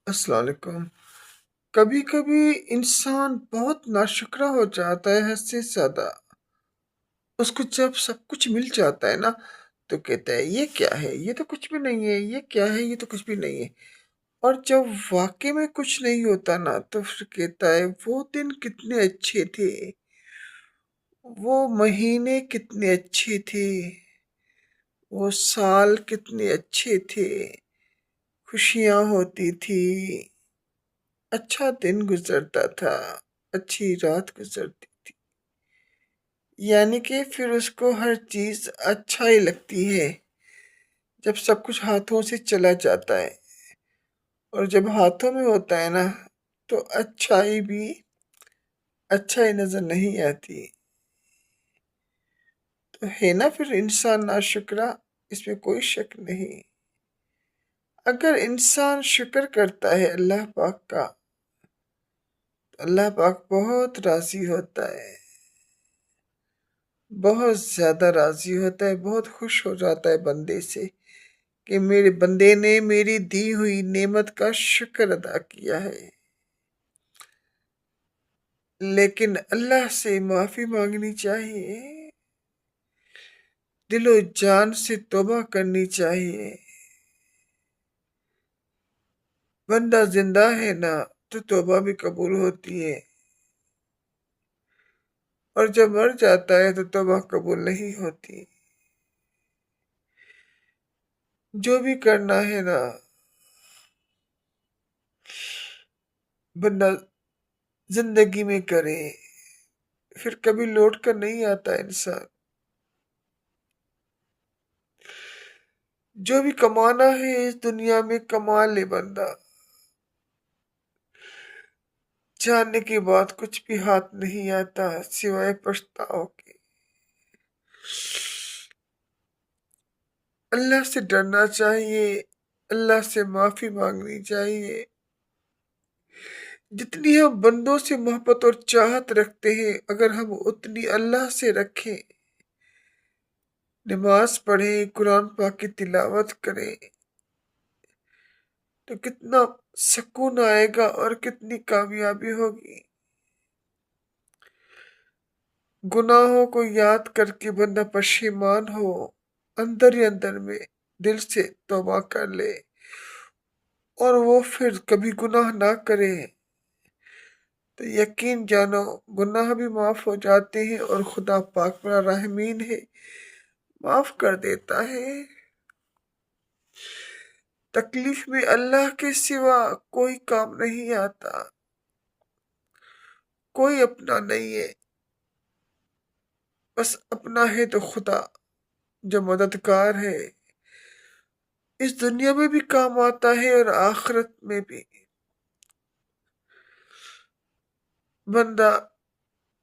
السلام علیکم۔ کبھی کبھی انسان بہت ناشکرا ہو جاتا ہے حد سے زیادہ۔ اس کو جب سب کچھ مل جاتا ہے نا تو کہتا ہے یہ کیا ہے، یہ تو کچھ بھی نہیں ہے، یہ کیا ہے، یہ تو کچھ بھی نہیں ہے۔ اور جب واقعی میں کچھ نہیں ہوتا نا تو پھر کہتا ہے وہ دن کتنے اچھے تھے، وہ مہینے کتنے اچھے تھے، وہ سال کتنے اچھے تھے، خوشیاں ہوتی تھی، اچھا دن گزرتا تھا، اچھی رات گزرتی تھی۔ یعنی کہ پھر اس کو ہر چیز اچھا ہی لگتی ہے جب سب کچھ ہاتھوں سے چلا جاتا ہے، اور جب ہاتھوں میں ہوتا ہے نا تو اچھائی بھی اچھائی نظر نہیں آتی۔ تو ہے نا پھر انسان ناشکرا، اس میں کوئی شک نہیں۔ اگر انسان شکر کرتا ہے اللہ پاک کا تو اللہ پاک بہت راضی ہوتا ہے، بہت زیادہ راضی ہوتا ہے، بہت خوش ہو جاتا ہے بندے سے کہ میرے بندے نے میری دی ہوئی نعمت کا شکر ادا کیا ہے۔ لیکن اللہ سے معافی مانگنی چاہیے، دل و جان سے توبہ کرنی چاہیے۔ بندہ زندہ ہے نا تو توبہ بھی قبول ہوتی ہے، اور جب مر جاتا ہے تو توبہ قبول نہیں ہوتی۔ جو بھی کرنا ہے نا بندہ زندگی میں کرے، پھر کبھی لوٹ کر نہیں آتا انسان۔ جو بھی کمانا ہے اس دنیا میں کما لے بندہ، جانے کے بعد کچھ بھی ہاتھ نہیں آتا سوائے پچھتاؤ کے۔ اللہ سے ڈرنا چاہیے، اللہ سے معافی مانگنی چاہیے۔ جتنی ہم بندوں سے محبت اور چاہت رکھتے ہیں اگر ہم اتنی اللہ سے رکھیں، نماز پڑھیں، قرآن پاک کی تلاوت کریں، تو کتنا سکون آئے گا اور کتنی کامیابی ہوگی۔ گناہوں کو یاد کر کے بندہ پشیمان ہو، اندر ہی اندر میں دل سے توبہ کر لے اور وہ پھر کبھی گناہ نہ کرے، تو یقین جانو گناہ بھی معاف ہو جاتے ہیں، اور خدا پاک بڑا رحمین ہے، معاف کر دیتا ہے۔ تکلیف میں اللہ کے سوا کوئی کام نہیں آتا، کوئی اپنا نہیں ہے، بس اپنا ہے تو خدا جو مددگار ہے، اس دنیا میں بھی کام آتا ہے اور آخرت میں بھی۔ بندہ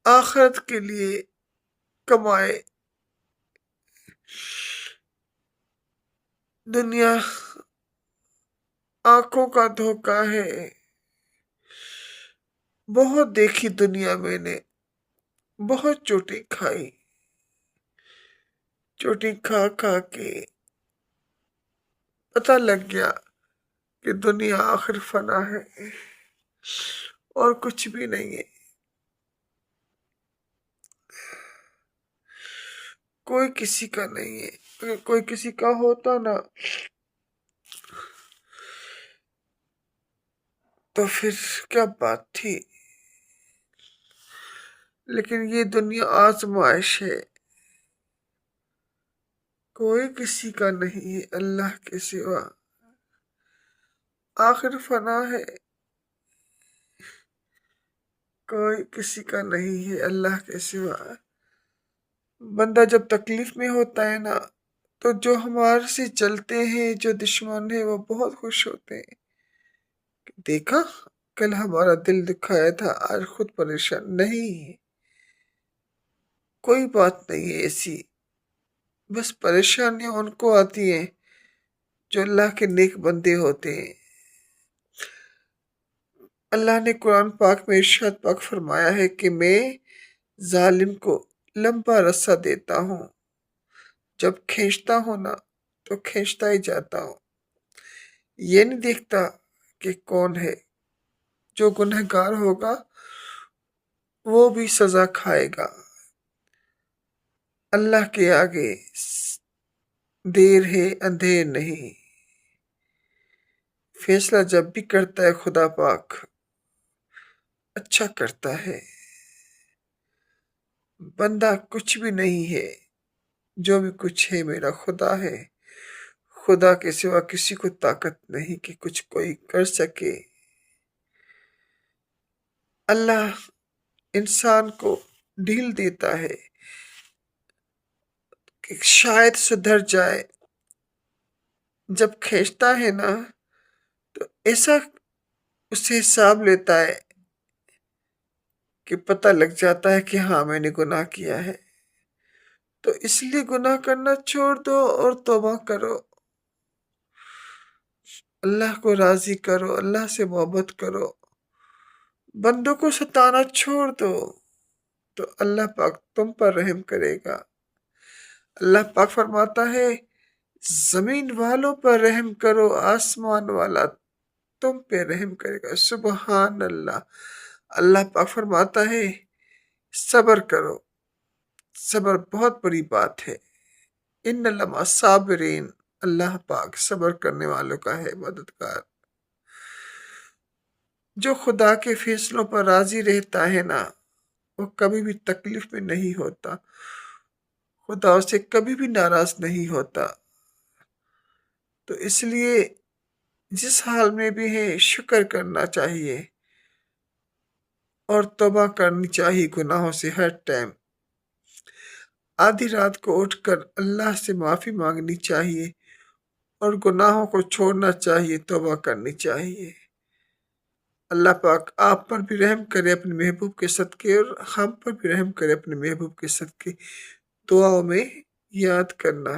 آخرت کے لیے کمائے، دنیا آنکھوں کا دھوکہ ہے۔ بہت دیکھی دنیا میں نے، بہت چوٹی کھائی، چوٹی کھا کھا کے پتہ لگ گیا کہ دنیا آخر فنا ہے اور کچھ بھی نہیں ہے۔ کوئی کسی کا نہیں ہے، اگر کوئی کسی کا ہوتا نا تو پھر کیا بات تھی۔ لیکن یہ دنیا آزمائش ہے، کوئی کسی کا نہیں ہے اللہ کے سوا، آخر فنا ہے، کوئی کسی کا نہیں ہے اللہ کے سوا۔ بندہ جب تکلیف میں ہوتا ہے نا تو جو ہمارے سے چلتے ہیں، جو دشمن ہیں، وہ بہت خوش ہوتے ہیں کہ دیکھا کل ہمارا دل دکھایا تھا، آج خود پریشان نہیں ہے۔ کوئی بات نہیں ہے ایسی، بس پریشانیاں ان کو آتی ہیں جو اللہ کے نیک بندے ہوتے ہیں۔ اللہ نے قرآن پاک میں ارشاد پاک فرمایا ہے کہ میں ظالم کو لمبا رسہ دیتا ہوں، جب کھینچتا ہوں نا تو کھینچتا ہی جاتا ہوں، یہ نہیں دیکھتا کہ کون ہے جو گنہگار ہوگا وہ بھی سزا کھائے گا۔ اللہ کے آگے دیر ہے اندھیر نہیں۔ فیصلہ جب بھی کرتا ہے خدا پاک اچھا کرتا ہے۔ بندہ کچھ بھی نہیں ہے، جو بھی کچھ ہے میرا خدا ہے۔ خدا کے سوا کسی کو طاقت نہیں کہ کچھ کوئی کر سکے۔ اللہ انسان کو ڈھیل دیتا ہے کہ شاید سدھر جائے۔ جب کھینچتا ہے نا تو ایسا اس سے حساب لیتا ہے کہ پتہ لگ جاتا ہے کہ ہاں میں نے گناہ کیا ہے، تو اس لیے گناہ کرنا چھوڑ دو اور توبہ کرو، اللہ کو راضی کرو، اللہ سے محبت کرو، بندوں کو ستانا چھوڑ دو تو اللہ پاک تم پر رحم کرے گا۔ اللہ پاک فرماتا ہے زمین والوں پر رحم کرو، آسمان والا تم پہ رحم کرے گا۔ سبحان اللہ۔ اللہ پاک فرماتا ہے صبر کرو، صبر بہت بڑی بات ہے۔ ان لمع صابرین، اللہ پاک صبر کرنے والوں کا ہے مددگار۔ جو خدا کے فیصلوں پر راضی رہتا ہے نا وہ کبھی بھی تکلیف میں نہیں ہوتا، خدا اسے کبھی بھی ناراض نہیں ہوتا۔ تو اس لیے جس حال میں بھی ہے شکر کرنا چاہیے اور توبہ کرنی چاہیے گناہوں سے ہر ٹائم۔ آدھی رات کو اٹھ کر اللہ سے معافی مانگنی چاہیے اور گناہوں کو چھوڑنا چاہیے، توبہ کرنی چاہیے۔ اللہ پاک آپ پر بھی رحم کرے اپنے محبوب کے صدقے، اور ہم پر بھی رحم کرے اپنے محبوب کے صدقے۔ دعاؤں میں یاد کرنا۔